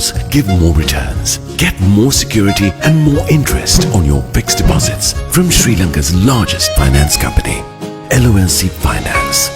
loans give more returns. Get more security and more interest on your fixed deposits from Sri Lanka's largest finance company, LOLC Finance.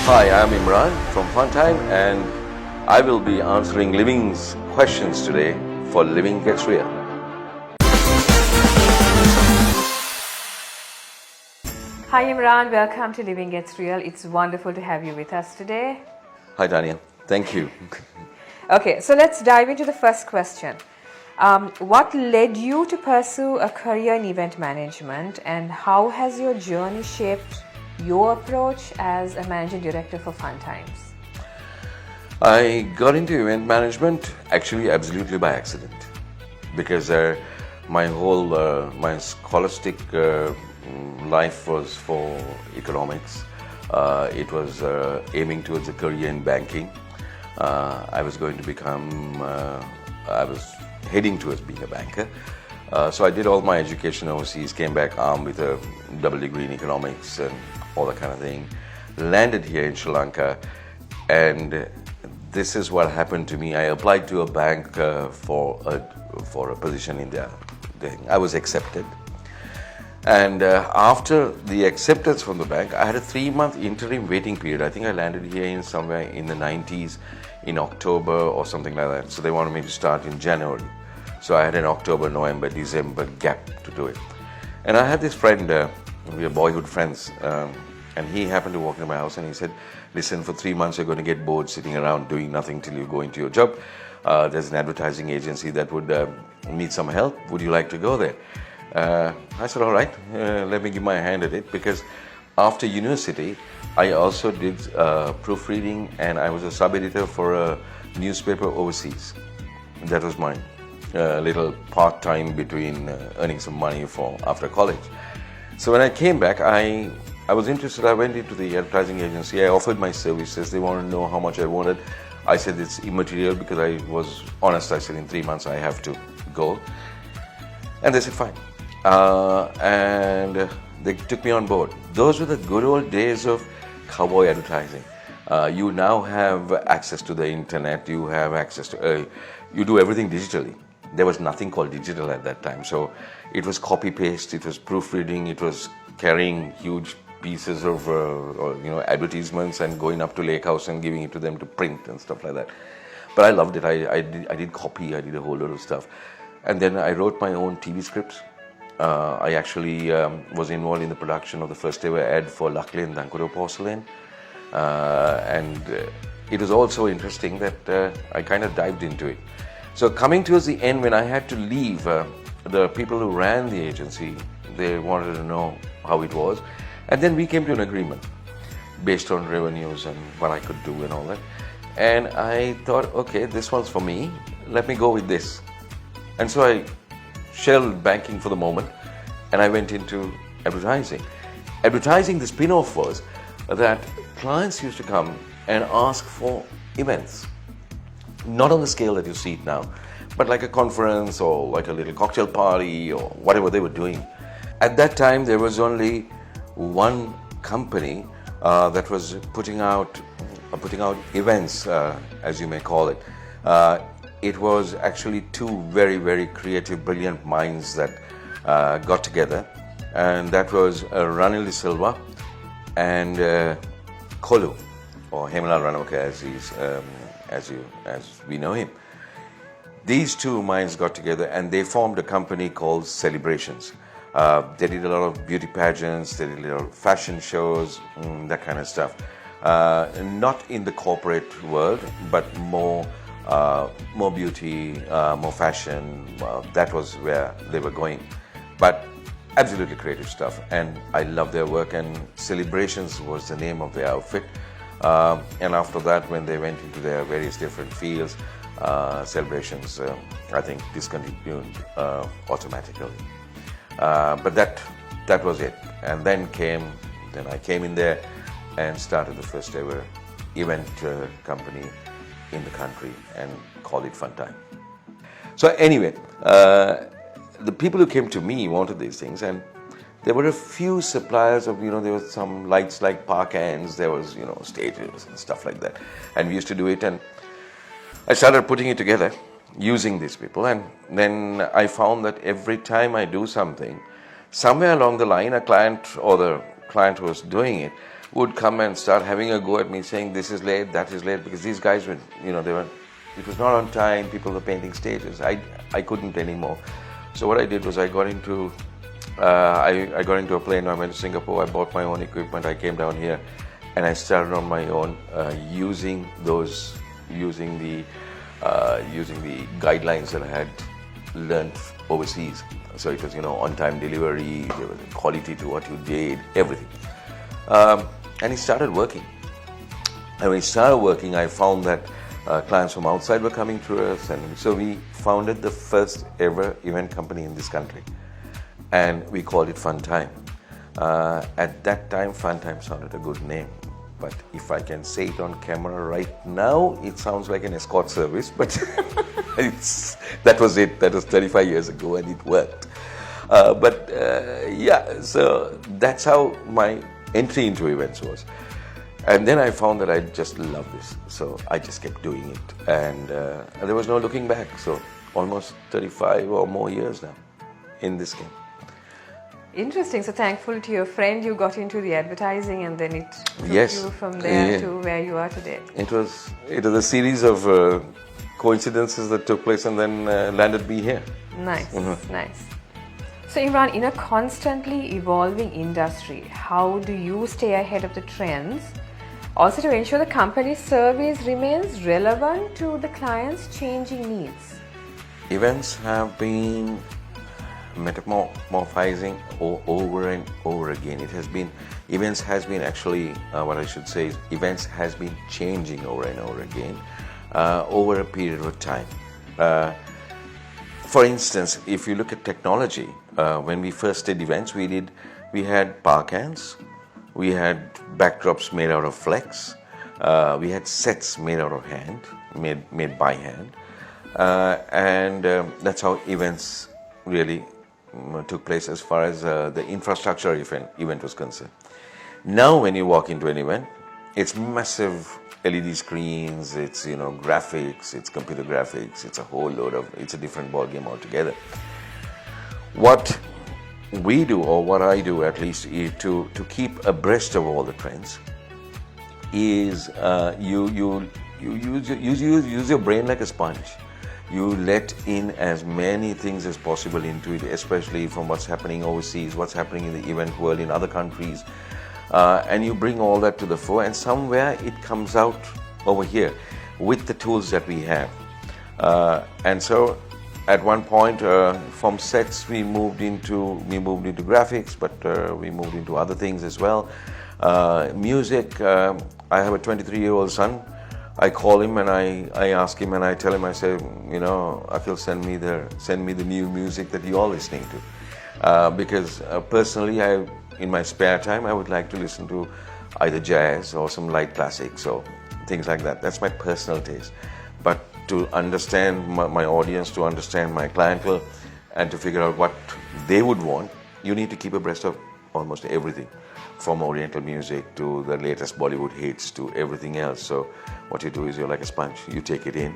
Hi, I'm Imran from Funtime, and I will be answering Living's questions today for Living Gets Real. Hi Imran, welcome to Living Gets Real. It's wonderful to have you with us today. Hi Daniel, thank you. Okay, so let's dive into the first question. What led you to pursue a career in event management, and how has your journey shaped your approach as a managing director for Funtimes? I got into event management actually absolutely by accident, because my whole my scholastic life was for economics. It was aiming towards a career in banking. I was heading towards being a banker. So I did all my education overseas, came back armed with a double degree in economics and all that kind of thing. Landed here in Sri Lanka, and this is what happened to me. I applied to a bank for a position in their thing. I was accepted. And after the acceptance from the bank, I had a 3-month interim waiting period. I think I landed here in somewhere in the 90s, in October or something like that. So they wanted me to start in January. So I had an October, November, December gap to do it. And I had this friend, we were boyhood friends, and he happened to walk into my house and he said, listen, for 3 months you're going to get bored sitting around doing nothing till you go into your job. There's an advertising agency that would need some help. Would you like to go there? I said, all right, let me give my hand at it, because after university, I also did proofreading, and I was a sub-editor for a newspaper overseas. That was my little part-time between earning some money for after college. So when I came back, I was interested. I went into the advertising agency. I offered my services. They wanted to know how much I wanted. I said it's immaterial, because I was honest. I said in 3 months I have to go. And they said fine. And they took me on board. Those were the good old days of cowboy advertising. You now have access to the internet. You have access to, you do everything digitally. There was nothing called digital at that time. So it was copy-paste, it was proofreading, it was carrying huge pieces of advertisements and going up to Lake House and giving it to them to print and stuff like that. But I loved it. I did copy, I did a whole lot of stuff. And then I wrote my own TV scripts. I actually was involved in the production of the first ever ad for Luckily and Dankuro Porcelain. And it was also interesting that I kind of dived into it. So coming towards the end, when I had to leave, the people who ran the agency, they wanted to know how it was. And then we came to an agreement based on revenues and what I could do and all that. And I thought, okay, this one's for me. Let me go with this. And so I shelved banking for the moment, and I went into advertising. Advertising, the spin-off was that clients used to come and ask for events. Not on the scale that you see it now, but like a conference or like a little cocktail party or whatever they were doing. At that time, there was only one company that was putting out events, as you may call it. It was actually two very, very creative, brilliant minds that got together, and that was Ranil De Silva and Kolu, or Hemalal Ranawaka as we know him. these two minds got together and they formed a company called Celebrations. They did a lot of beauty pageants, they did a lot of fashion shows, that kind of stuff. Not in the corporate world, but more beauty, more fashion. That was where they were going. But absolutely creative stuff, and I love their work. And Celebrations was the name of their outfit. And after that, when they went into their various different fields, Celebrations, I think, discontinued automatically. But that was it. And then I came in there and started the first ever event company in the country and called it Funtime. So anyway, the people who came to me wanted these things, and there were a few suppliers of, there was some lights like park ends, there was, stages and stuff like that. And we used to do it, and I started putting it together using these people. And then I found that every time I do something, somewhere along the line, a client or the client who was doing it would come and start having a go at me, saying this is late, that is late, because these guys were, it was not on time, people were painting stages. I couldn't anymore. So what I did was I got into a plane, I went to Singapore, I bought my own equipment, I came down here and I started on my own using the guidelines that I had learned overseas. So it was, on-time delivery, there was quality to what you did, everything. And it started working. And when it started working, I found that clients from outside were coming to us, and so we founded the first ever event company in this country. And we called it Funtime. At that time, Funtime sounded a good name. But if I can say it on camera right now, it sounds like an escort service, but that was it. That was 35 years ago, and it worked. So that's how my entry into events was. And then I found that I just love this, so I just kept doing it, and there was no looking back. So almost 35 or more years now in this game. Interesting. So thankful to your friend, you got into the advertising, and then it took you from there to where you are today. It was a series of coincidences that took place, and then landed me here. Nice, nice. So Imran, in a constantly evolving industry, how do you stay ahead of the trends? Also to ensure the company's service remains relevant to the client's changing needs. Events have been metamorphizing over and over again. Events has been changing over and over again over a period of time. For instance, if you look at technology, when we first did events, we had park ends, we had backdrops made out of flex, we had sets made out of made by hand, and that's how events really took place as far as the infrastructure event was concerned. Now when you walk into an event, it's massive LED screens, it's graphics, it's computer graphics, it's a different ball game altogether. What we do, or what I do at least, is to keep abreast of all the trends, is you use your brain like a sponge. You let in as many things as possible into it, especially from what's happening overseas, what's happening in the event world in other countries, and you bring all that to the fore, and somewhere it comes out over here with the tools that we have. And so at one point, from sets we moved into graphics, but we moved into other things as well. Music, I have a 23-year-old son. I call him and I ask him and I tell him, I say, Akhil, send me the new music that you're listening to. Because personally, in my spare time, I would like to listen to either jazz or some light classics or things like that. That's my personal taste. But to understand my audience, to understand my clientele, and to figure out what they would want, you need to keep abreast of almost everything, from Oriental music to the latest Bollywood hits to everything else. So what you do is you're like a sponge. You take it in,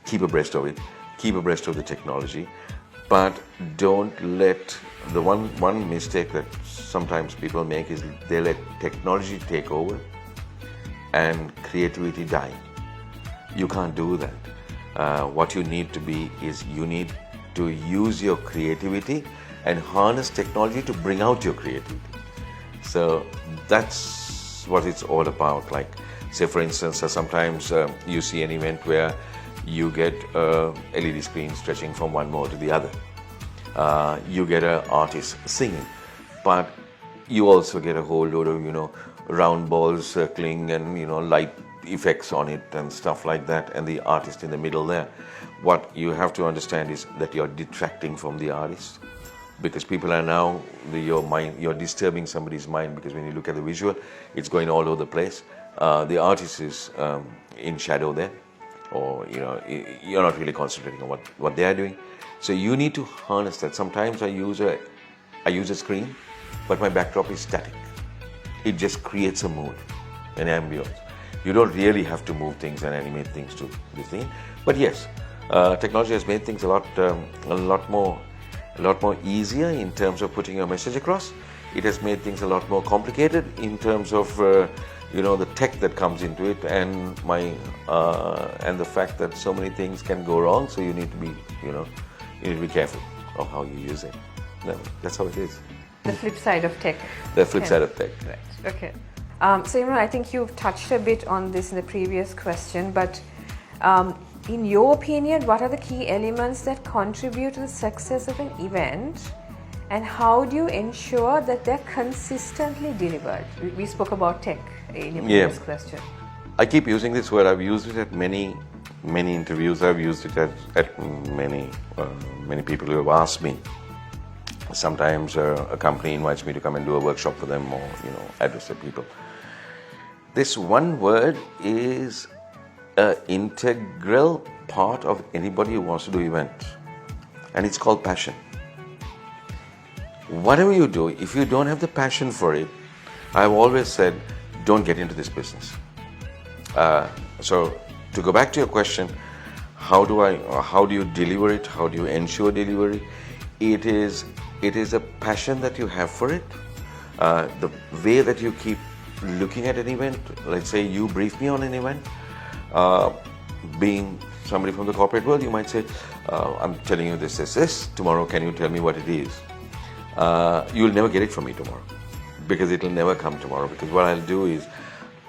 keep abreast of it, keep abreast of the technology, but don't let the one mistake that sometimes people make is they let technology take over and creativity die. You can't do that. what you need to be is you need to use your creativity and harness technology to bring out your creativity. So that's what it's all about. Like, say for instance, sometimes you see an event where you get a LED screen stretching from one mode to the other. You get an artist singing, but you also get a whole load of, round balls circling and, light effects on it and stuff like that, and the artist in the middle there. What you have to understand is that you're detracting from the artist, because people are now, you're disturbing somebody's mind, because when you look at the visual, it's going all over the place. The artist is in shadow there, or, you're not really concentrating on what they are doing. So you need to harness that. Sometimes I use a screen, but my backdrop is static. It just creates a mood, an ambience. You don't really have to move things and animate things to this thing. But yes, technology has made things a lot more easier in terms of putting your message across. It has made things a lot more complicated in terms of the tech that comes into it, and the fact that so many things can go wrong. So you need to be careful of how you use it. No, that's how it is. The flip side of tech. The flip side of tech. Right. Okay. So Imran, I think you've touched a bit on this in the previous question, but in your opinion, what are the key elements that contribute to the success of an event, and how do you ensure that they're consistently delivered? We spoke about tech in your previous question. I keep using this word. I've used it at many interviews. I've used it at many people who have asked me. Sometimes a company invites me to come and do a workshop for them, or address their people. This one word is an integral part of anybody who wants to do events, and it's called passion. Whatever you do, if you don't have the passion for it, I've always said, don't get into this business. So to go back to your question, how do you deliver it? How do you ensure delivery? It is a passion that you have for it. The way that you keep looking at an event, let's say you brief me on an event, being somebody from the corporate world, you might say, I'm telling you this, tomorrow can you tell me what it is? You'll never get it from me tomorrow, because it'll never come tomorrow, because what I'll do is,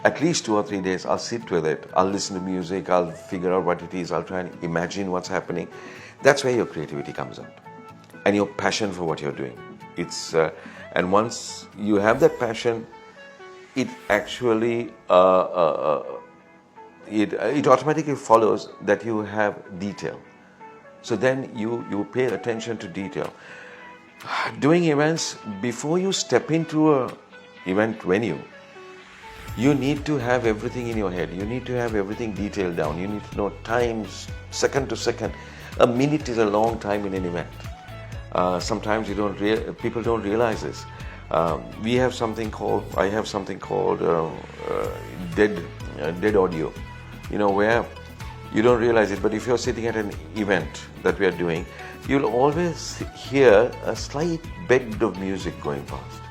at least 2 or 3 days, I'll sit with it, I'll listen to music, I'll figure out what it is, I'll try and imagine what's happening. That's where your creativity comes out, and your passion for what you're doing. And once you have that passion, it actually it automatically follows that you have detail. So then you pay attention to detail. Doing events, before you step into an event venue, you need to have everything in your head. You need to have everything detailed down. You need to know times, second to second. A minute is a long time in an event. Sometimes people don't realize this. I have something called dead audio, where you don't realize it, but if you're sitting at an event that we are doing, you'll always hear a slight bed of music going past.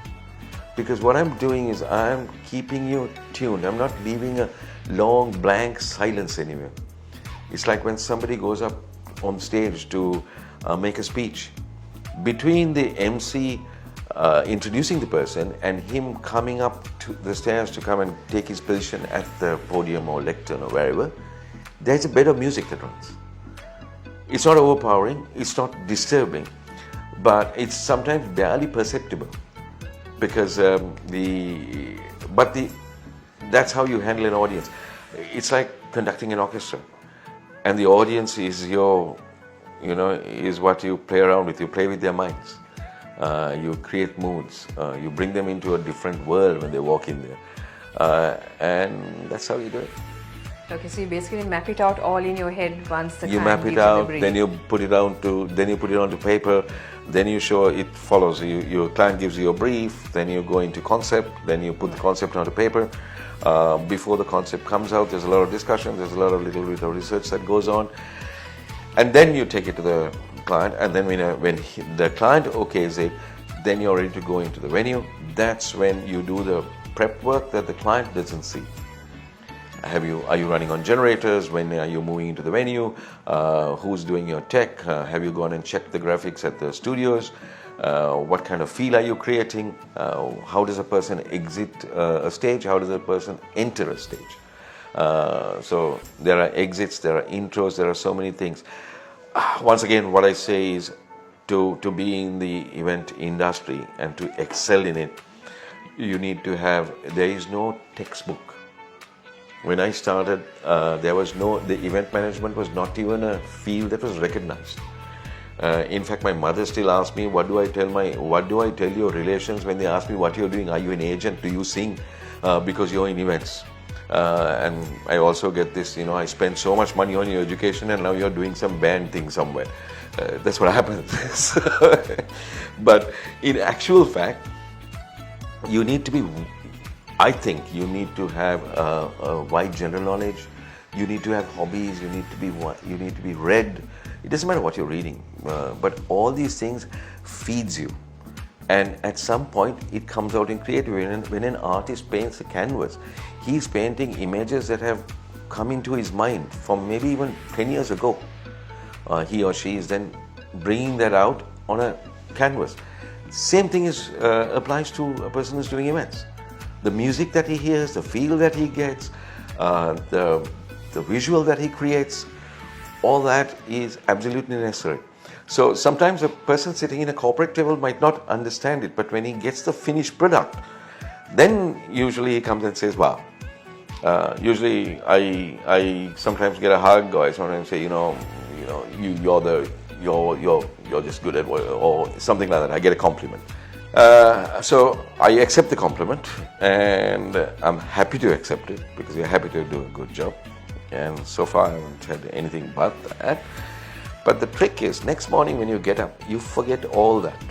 Because what I'm doing is I'm keeping you tuned. I'm not leaving a long blank silence anywhere. It's like when somebody goes up on stage to make a speech. Between the MC introducing the person and him coming up to the stairs to come and take his position at the podium or lectern or wherever, there's a bed of music that runs. It's not overpowering, it's not disturbing, but it's sometimes barely perceptible, because that's how you handle an audience. It's like conducting an orchestra, and the audience is is what you play around with. You play with their minds. You create moods. You bring them into a different world when they walk in there, and that's how you do it. Okay, so you basically map it out all in your head once the you client map it gives you the out, brief. then you put it onto paper, then you show it follows. Your client gives you a brief, then you go into concept, then you put the concept onto paper. Before the concept comes out, there's a lot of discussion, there's a lot of little bit of research that goes on, and then you take it to the client, and then when the client okays it, then you're ready to go into the venue. That's when you do the prep work that the client doesn't see. Are you running on generators? When are you moving into the venue? Who's doing your tech? Have you gone and checked the graphics at the studios? What kind of feel are you creating? How does a person exit a stage? How does a person enter a stage? So there are exits, there are intros, there are so many things. Once again, what I say is to be in the event industry and to excel in it, you need to have, there is no textbook. When I started, the event management was not even a field that was recognized. In fact, my mother still asks me, what do I tell your relations when they ask me what you're doing? Are you an agent? Do you sing? Because you're in events. And I also get this, I spent so much money on your education and now you're doing some band thing somewhere. That's what happens. But in actual fact, I think you need to have a wide general knowledge. You need to have hobbies. You need to be read. It doesn't matter what you're reading, but all these things feeds you. And at some point, it comes out in creativity. When an artist paints a canvas, he's painting images that have come into his mind from maybe even 10 years ago. He or she is then bringing that out on a canvas. Same thing applies to a person who's doing events. The music that he hears, the feel that he gets, the visual that he creates, all that is absolutely necessary. So sometimes a person sitting in a corporate table might not understand it, but when he gets the finished product, then usually he comes and says, wow. Usually I sometimes get a hug, or I sometimes say, you're just good at what, or something like that. I get a compliment. So I accept the compliment, and I'm happy to accept it because you're happy to do a good job. And so far I haven't had anything but that. But the trick is, next morning when you get up, you forget all that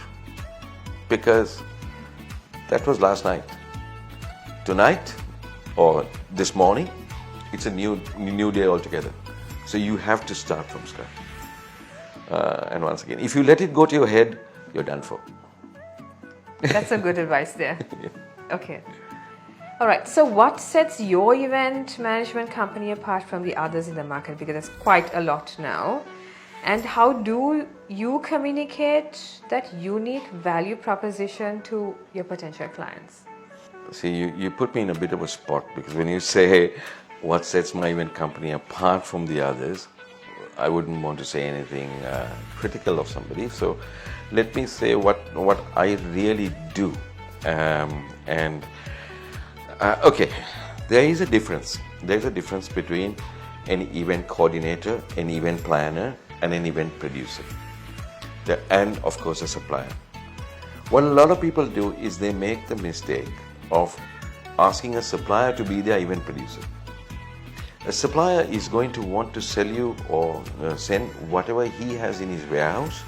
because that was last night. Tonight or this morning, it's a new day altogether. So you have to start from scratch. And once again, if you let it go to your head, you're done for. That's a good advice there. Yeah. Okay. All right. So what sets your event management company apart from the others in the market? Because there's quite a lot now. And how do you communicate that unique value proposition to your potential clients? See, you put me in a bit of a spot because when you say what sets my event company apart from the others, I wouldn't want to say anything critical of somebody. So let me say what I really do. Okay, there is a difference. There's a difference between an event coordinator, an event planner, and an event producer, and of course a supplier. What a lot of people do is they make the mistake of asking a supplier to be their event producer. A supplier is going to want to sell you or send whatever he has in his warehouse.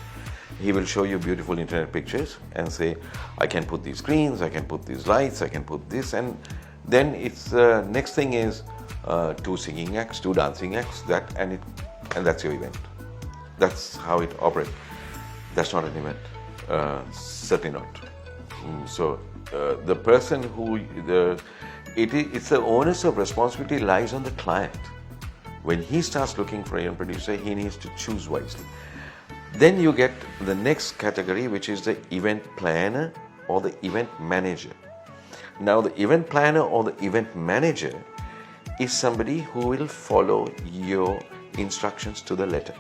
He will show you beautiful internet pictures and say, I can put these screens, I can put these lights, I can put this, and then it's next thing is 2 singing acts, 2 dancing acts, and that's your event. That's how it operates. That's not an event, certainly not. So the person it's the onus of responsibility lies on the client. When he starts looking for an event producer, he needs to choose wisely. Then you get the next category, which is the event planner or the event manager. Now, the event planner or the event manager is somebody who will follow your instructions to the letter.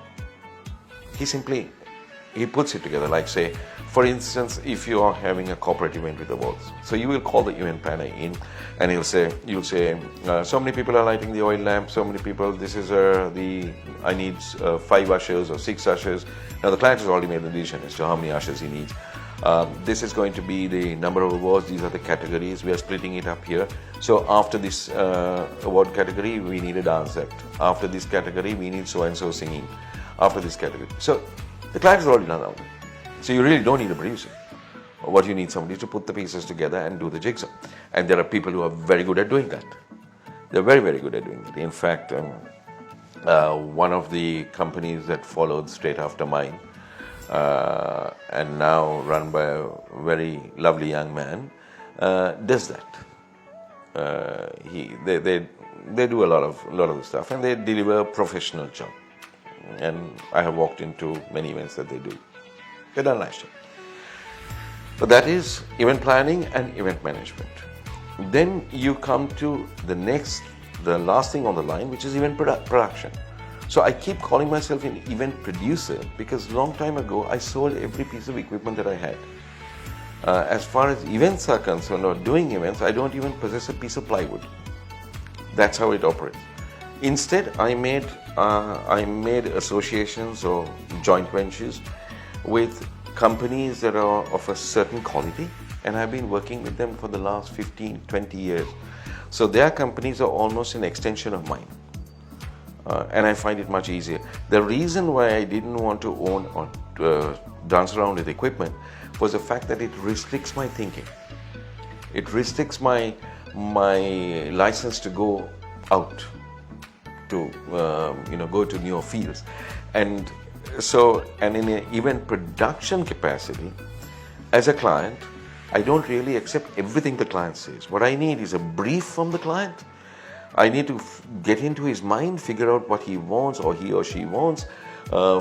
He puts it together, like say, for instance, if you are having a corporate event with awards, so you will call the event planner in and you'll say, so many people are lighting the oil lamp, so many people, I need 5 ushers or 6 ushers. Now the client has already made the decision as to how many ushers he needs. This is going to be the number of awards, these are the categories, we are splitting it up here. So after this award category, we need a dance act. After this category, we need so-and-so singing. After this category. So the client has already done all that. So you really don't need a producer. What you need somebody to put the pieces together and do the jigsaw. And there are people who are very good at doing that. They're very, very good at doing it. In fact, one of the companies that followed straight after mine, and now run by a very lovely young man, does that. they do a lot of the stuff, and they deliver a professional job. And I have walked into many events that they do. They done a nice job. So that is event planning and event management. Then you come to the last thing on the line, which is event production. So I keep calling myself an event producer because long time ago I sold every piece of equipment that I had. As far as events are concerned or doing events, I don't even possess a piece of plywood. That's how it operates. Instead, I made associations or joint ventures with companies that are of a certain quality, and I've been working with them for the last 15, 20 years. So their companies are almost an extension of mine. And I find it much easier. The reason why I didn't want to own or dance around with equipment was the fact that it restricts my thinking. It restricts my license to go out, to go to new fields. And in an event production capacity, as a client, I don't really accept everything the client says. What I need is a brief from the client. I need to get into his mind, figure out what he wants or he or she wants,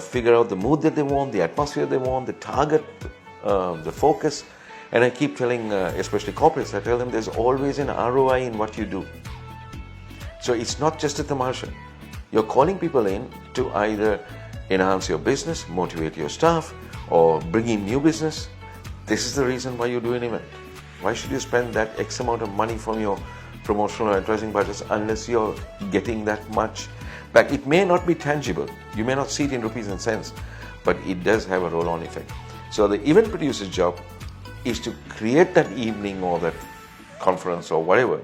figure out the mood that they want, the atmosphere they want, the target, the focus. And I keep telling, especially corporates, I tell them there's always an ROI in what you do. So it's not just a tamasha. You're calling people in to either enhance your business, motivate your staff, or bring in new business. This is the reason why you do an event. Why should you spend that X amount of money from your promotional or advertising budgets unless you're getting that much back? It may not be tangible. You may not see it in rupees and cents, but it does have a roll-on effect. So the event producer's job is to create that evening or that conference or whatever,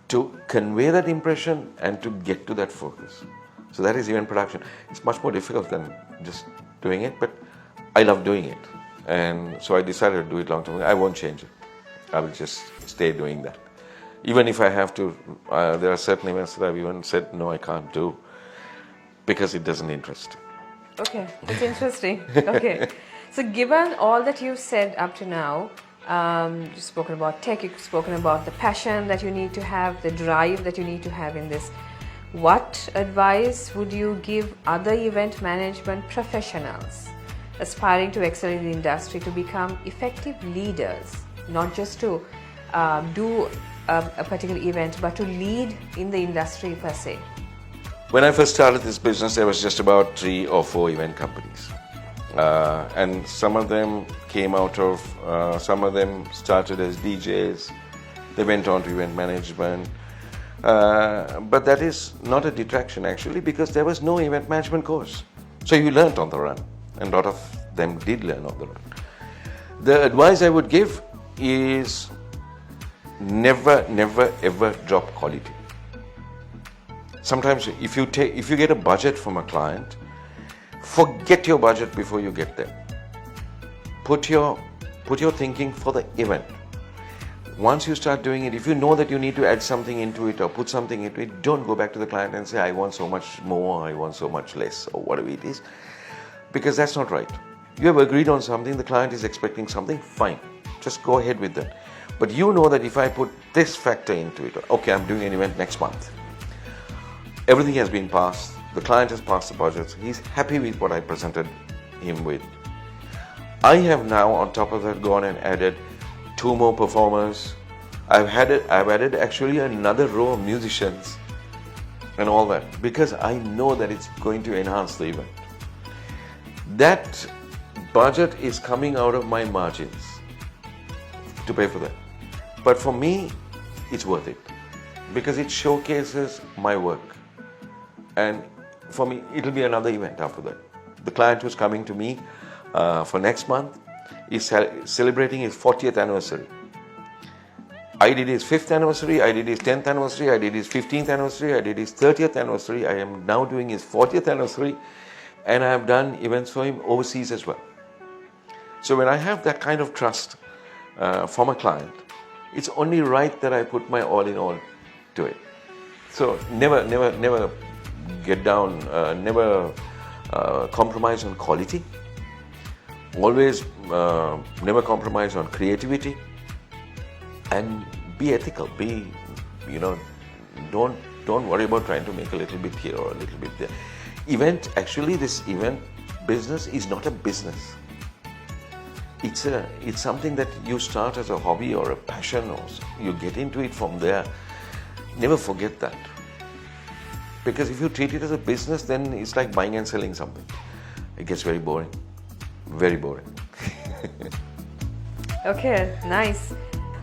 to convey that impression and to get to that focus. So that is event production. It's much more difficult than just doing it, but I love doing it. And so I decided to do it long term. I won't change it. I will just stay doing that. Even if I have to, there are certain events that I've even said, no, I can't do because it doesn't interest. Okay, it's interesting. Okay. So given all that you've said up to now, you've spoken about tech, you've spoken about the passion that you need to have, the drive that you need to have in this. What advice would you give other event management professionals aspiring to excel in the industry to become effective leaders, not just to do a particular event, but to lead in the industry per se? When I first started this business, there was just about 3 or 4 event companies. And some of them came out of, some of them started as DJs, they went on to event management. But that is not a detraction actually, because there was no event management course. So you learnt on the run, and a lot of them did learn on the run. The advice I would give is never ever drop quality. Sometimes if you get a budget from a client, forget your budget before you get there. Put your thinking for the event. Once you start doing it, if you know that you need to add something into it or put something into it, don't go back to the client and say, I want so much more, I want so much less, or whatever it is, because that's not right. You have agreed on something, the client is expecting something, fine, just go ahead with that. But you know that if I put this factor into it, okay, I'm doing an event next month, everything has been passed, the client has passed the budgets, he's happy with what I presented him with. I have now on top of that gone and added 2 more performers. I've added actually another row of musicians and all that, because I know that it's going to enhance the event. That budget is coming out of my margins to pay for that. But for me, it's worth it because it showcases my work. And for me, it'll be another event after that. The client who's coming to me for next month is celebrating his 40th anniversary. I did his 5th anniversary, I did his 10th anniversary, I did his 15th anniversary, I did his 30th anniversary, I am now doing his 40th anniversary, and I have done events for him overseas as well. So when I have that kind of trust from a client, it's only right that I put my all in all to it. So never get down, never compromise on quality. Always never compromise on creativity, and be ethical. Don't don't worry about trying to make a little bit here or a little bit there. This event business is not a business. It's something that you start as a hobby or a passion, or you get into it from there. Never forget that. Because if you treat it as a business, then it's like buying and selling something. It gets very boring. Very boring. Okay, nice.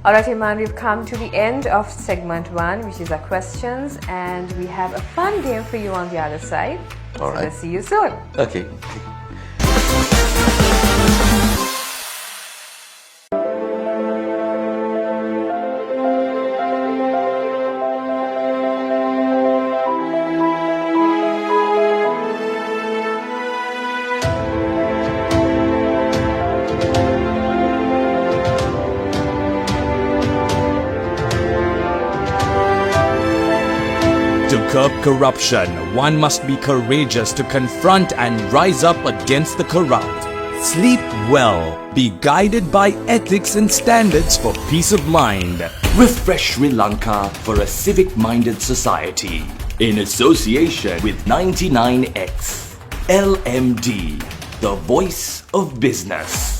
All right, Imran, we've come to the end of segment 1, which is our questions, and we have a fun game for you on the other side. All right. Let's see you soon. Okay. To curb corruption, one must be courageous to confront and rise up against the corrupt. Sleep well, be guided by ethics and standards for peace of mind. Refresh Sri Lanka for a civic-minded society. In association with 99X. LMD, the voice of business.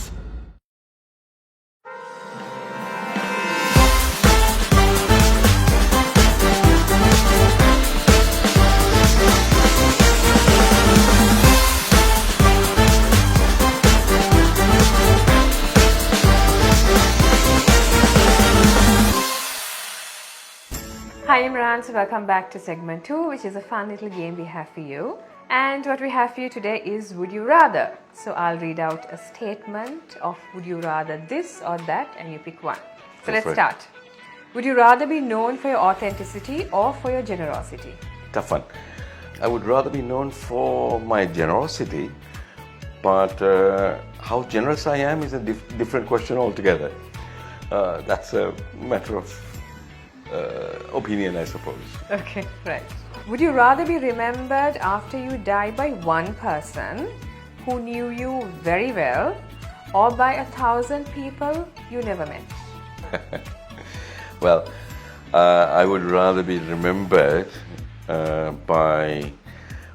Hi Imran, so welcome back to segment 2, which is a fun little game we have for you. And what we have for you today is Would You Rather. So I'll read out a statement of would you rather this or that, and you pick one. So let's start. Would you rather be known for your authenticity or for your generosity? Tough one. I would rather be known for my generosity, but how generous I am is a different question altogether. That's a matter of opinion, I suppose. Okay, right. Would you rather be remembered after you die by one person who knew you very well, or by 1,000 people you never met? Well, I would rather be remembered by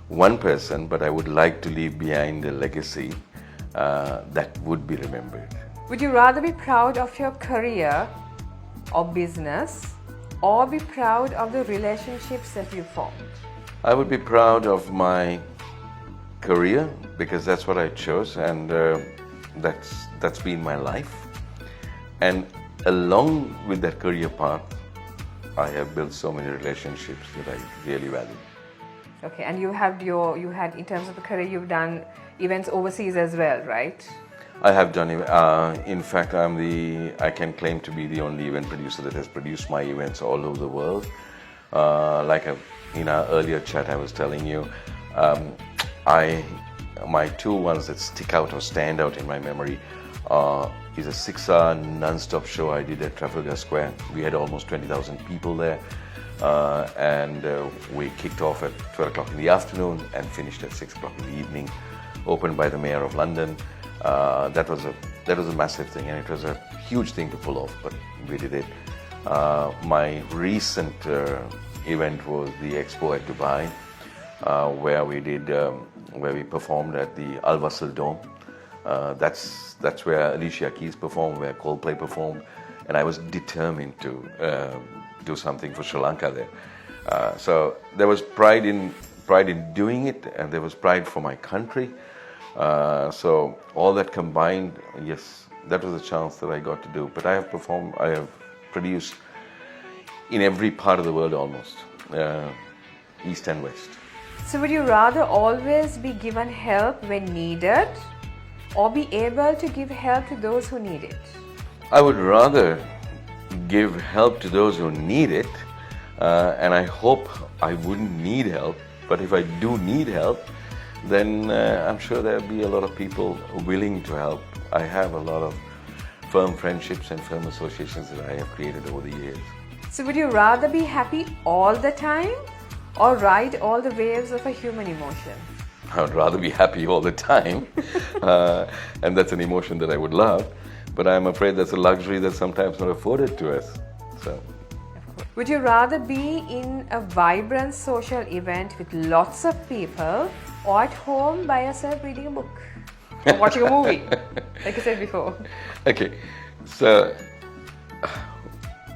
one person, but I would like to leave behind a legacy that would be remembered. Would you rather be proud of your career or business, or be proud of the relationships that you formed? I would be proud of my career because that's what I chose, and that's been my life. And along with that career path, I have built so many relationships that I really value. Okay, and you had in terms of the career, you've done events overseas as well, right? I have done, in fact, I can claim to be the only event producer that has produced my events all over the world. In our earlier chat, I was telling you, my two ones that stick out or stand out in my memory is a 6-hour non-stop show I did at Trafalgar Square. We had almost 20,000 people there, and we kicked off at 12 o'clock in the afternoon and finished at 6 o'clock in the evening, opened by the Mayor of London. That was a massive thing, and it was a huge thing to pull off, but we did it. My recent event was the Expo at Dubai, where we performed at the Al Wasl Dome. That's where Alicia Keys performed, where Coldplay performed, and I was determined to do something for Sri Lanka there. So there was pride in doing it, and there was pride for my country. So all that combined, yes, that was a chance that I got to do. But I have produced in every part of the world almost, east and west. So would you rather always be given help when needed, or be able to give help to those who need it? I would rather give help to those who need it, and I hope I wouldn't need help. But if I do need help, then I'm sure there'll be a lot of people willing to help. I have a lot of firm friendships and firm associations that I have created over the years. So would you rather be happy all the time, or ride all the waves of a human emotion? I would rather be happy all the time, and that's an emotion that I would love, but I'm afraid that's a luxury that's sometimes not afforded to us. So. Would you rather be in a vibrant social event with lots of people or at home by yourself reading a book or watching a movie, like I said before? Okay, so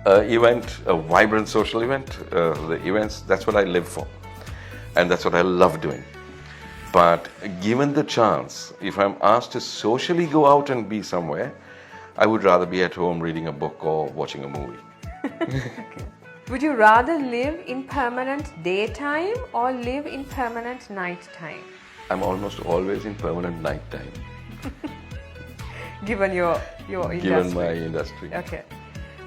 a vibrant social event, the events, that's what I live for. And that's what I love doing. But given the chance, if I'm asked to socially go out and be somewhere, I would rather be at home reading a book or watching a movie. Okay. Would you rather live in permanent daytime or live in permanent nighttime? I'm almost always in permanent nighttime, Given your industry. given my industry. Okay.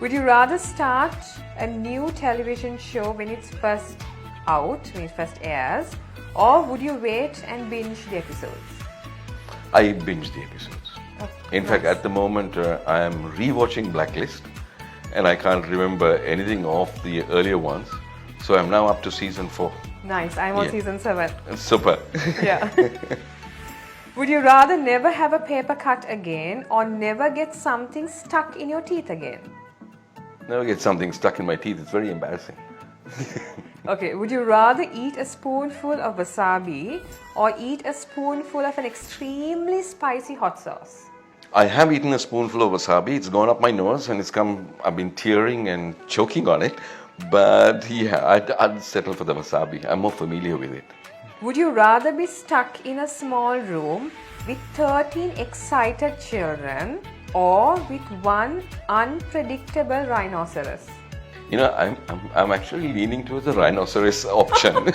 Would you rather start a new television show when it's first out, when it first airs, or would you wait and binge the episodes? I binge the episodes. Oh, In fact, at the moment, I am rewatching Blacklist, and I can't remember anything of the earlier ones. So I'm now up to season 4. Nice. I'm on Yeah. season 7. Super. Yeah. Would you rather never have a paper cut again or never get something stuck in your teeth again? Never get something stuck in my teeth. It's very embarrassing. Okay. Would you rather eat a spoonful of wasabi or eat a spoonful of an extremely spicy hot sauce? I have eaten a spoonful of wasabi. It's gone up my nose and I've been tearing and choking on it. But yeah, I'd settle for the wasabi. I'm more familiar with it. Would you rather be stuck in a small room with 13 excited children or with one unpredictable rhinoceros? You know, I'm actually leaning towards the rhinoceros option.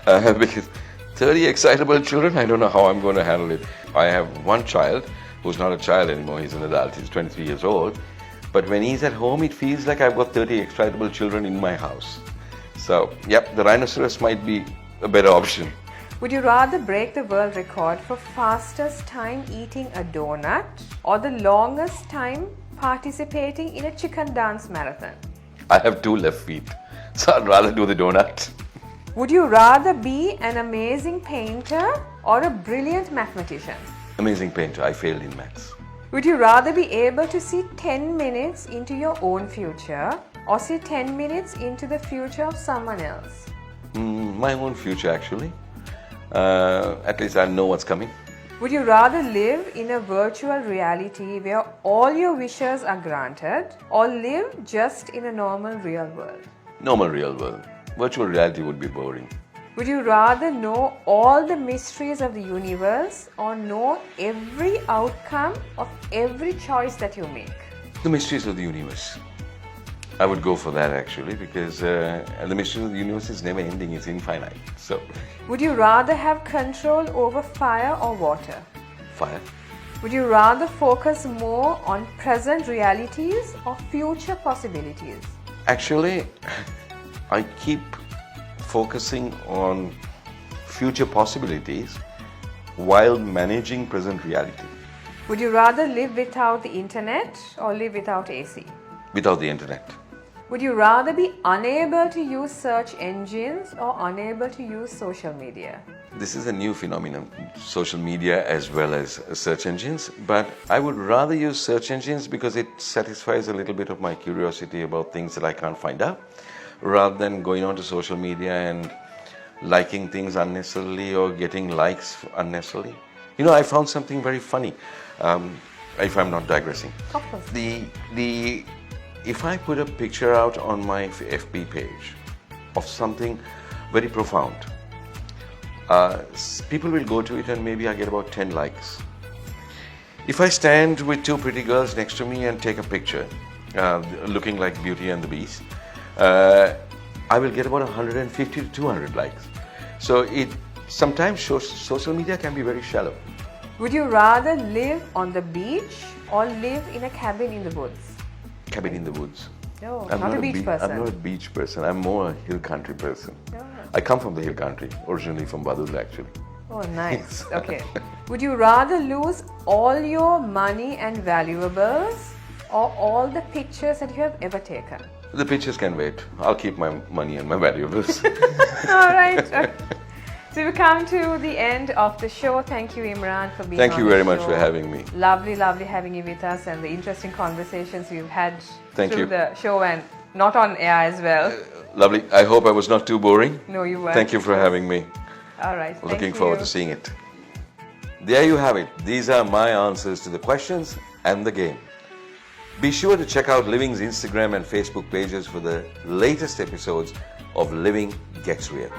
Because 30 excitable children, I don't know how I'm going to handle it. I have one child who's not a child anymore, he's an adult, he's 23 years old. But when he's at home, it feels like I've got 30 excitable children in my house. So, yep, the rhinoceros might be a better option. Would you rather break the world record for fastest time eating a donut or the longest time participating in a chicken dance marathon? I have 2 left feet, so I'd rather do the donut. Would you rather be an amazing painter or a brilliant mathematician? Amazing painter, I failed in maths. Would you rather be able to see 10 minutes into your own future or see 10 minutes into the future of someone else? My own future, actually. At least I know what's coming. Would you rather live in a virtual reality where all your wishes are granted or live just in a normal real world? Normal real world. Virtual reality would be boring. Would you rather know all the mysteries of the universe or know every outcome of every choice that you make? The mysteries of the universe. I would go for that actually because the mystery of the universe is never ending, it's infinite. So, Would you rather have control over fire or water? fire. Would you rather focus more on present realities or future possibilities? Actually, I keep focusing on future possibilities while managing present reality. Would you rather live without the internet or live without AC? Without the internet. Would you rather be unable to use search engines or unable to use social media? This is a new phenomenon, social media as well as search engines, but I would rather use search engines because it satisfies a little bit of my curiosity about things that I can't find out, rather than going on to social media and liking things unnecessarily or getting likes unnecessarily. You know, I found something very funny, if I'm not digressing. Of course. If I put a picture out on my FB page of something very profound, people will go to it and maybe I get about 10 likes. If I stand with 2 pretty girls next to me and take a picture, looking like Beauty and the Beast, I will get about 150 to 200 likes. So it sometimes social media can be very shallow. Would you rather live on the beach or live in a cabin in the woods? Cabin in the woods. No, I'm not a beach person. I'm not a beach person. I'm more a hill country person. No. I come from the hill country, originally from Badul actually. Oh, nice. Okay. Would you rather lose all your money and valuables or all the pictures that you have ever taken? The pictures can wait. I'll keep my money and my valuables. All right. Okay. So we've come to the end of the show. Thank you, Imran, for being Thank on you the very much show. for having me. Lovely, lovely having you with us and the interesting conversations we've had Thank through you. the show and not on air as well. Lovely. I hope I was not too boring. No, you weren't. Thank you for having me. All right. Thank Looking you. forward to seeing it. There you have it. These are my answers to the questions and the game. Be sure to check out Living's Instagram and Facebook pages for the latest episodes of Living Gets Real.